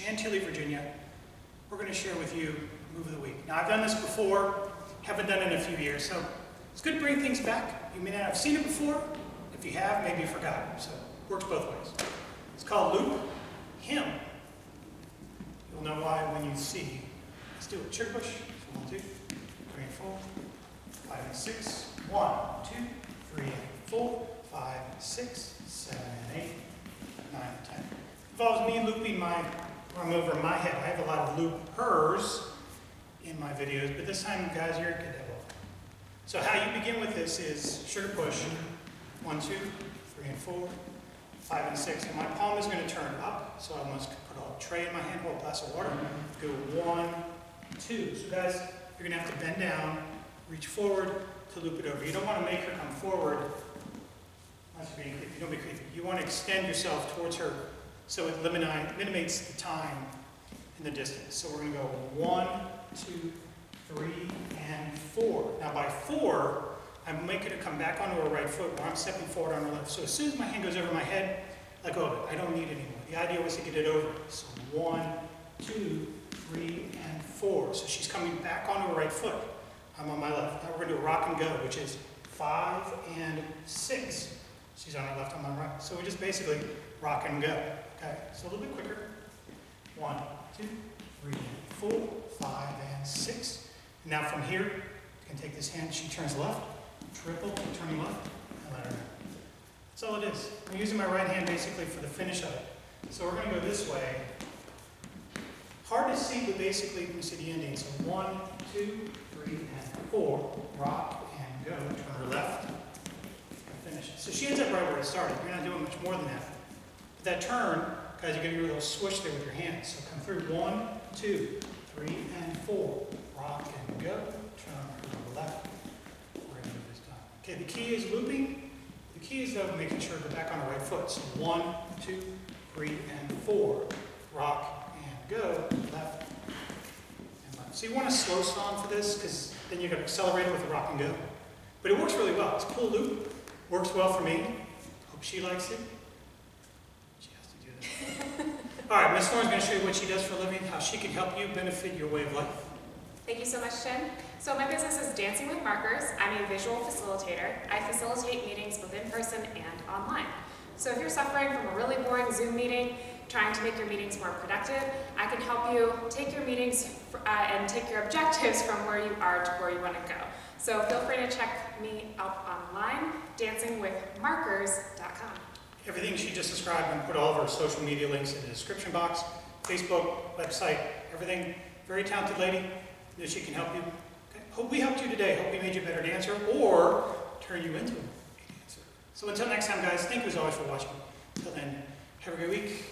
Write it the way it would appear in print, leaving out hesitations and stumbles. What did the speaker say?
Chantilly, Virginia. We're going to share with you Move of the Week. Now, I've done this before, haven't done it in a few years, so it's good to bring things back. You may not have seen it before. If you have, maybe you forgot. So it works both ways. It's called Loop Him. You'll know why when you see. Let's do it. Sugar push. 1, 2, 3 and 4, 5 and 6. 1, 2, 3 and 4, 5, 6, 7 and 8, 9 and 10. Involves me looping my arm over my head. I have a lot of loopers in my videos, but this time, guys, you're good at all. So how you begin with this is sugar push. 1, 2, 3 and 4, 5 and 6. And my palm is going to turn up, so I must put a tray in my hand, hold a glass of water. Go 1, 2. So guys, you're going to have to bend down, reach forward to loop it over. You don't want to make her come forward. That's being creepy. Don't be creepy. You want to extend yourself towards her so it eliminates the time and the distance. So we're going to go 1, 2, 3, and 4. Now by 4, I'm making it come back onto her right foot while I'm stepping forward on her left. So as soon as my hand goes over my head, let go of it. I don't need it anymore. The idea was to get it over. So 1, 2, 3, and 4. So she's coming back onto her right foot. I'm on my left. Now we're going to do a rock and go, which is 5 and 6. She's on her left, I'm on my right. So we just basically rock and go. Okay, so a little bit quicker. 1, 2, 3, 4, 5, and 6. And now from here, you can take this hand, she turns left, triple, turning left, and let her go. That's all it is. I'm using my right hand basically for the finish of it. So we're going to go this way. Hard to see, but basically you can see the ending. So 1, 2, 3, and 4. Rock and go. Turn her left. And finish. So she ends up right where it started. You're not doing much more than that. But that turn, guys, you're going to do a little swish there with your hands. So come through 1, 2, 3, and 4. Rock and go. Turn her left. We're going to move this down. Okay, the key is looping. The key is though making sure to go back on her right foot. So 1, 2, 3, and 4. Rock and go. Left and left. So you want a slow song for this because then you're going to accelerate it with the rock and go. But it works really well. It's a cool loop. Works well for me. Hope she likes it. She has to do that. All right, Miss Lauren's going to show you what she does for a living, how she can help you benefit your way of life. Thank you so much, Tim. So my business is Dancing with Markers. I'm a visual facilitator. I facilitate meetings both in person and online. So if you're suffering from a really boring Zoom meeting, trying to make your meetings more productive, I can help you take your meetings and take your objectives from where you are to where you want to go. So feel free to check me out online, dancingwithmarkers.com. Everything she just described, I'm going to put all of her social media links in the description box, Facebook, website, everything. Very talented lady. That she can help you. Okay. Hope we helped you today. Hope we made you a better dancer or turn you into a dancer. So until next time, guys, thank you as always for watching. Until then, have a great week.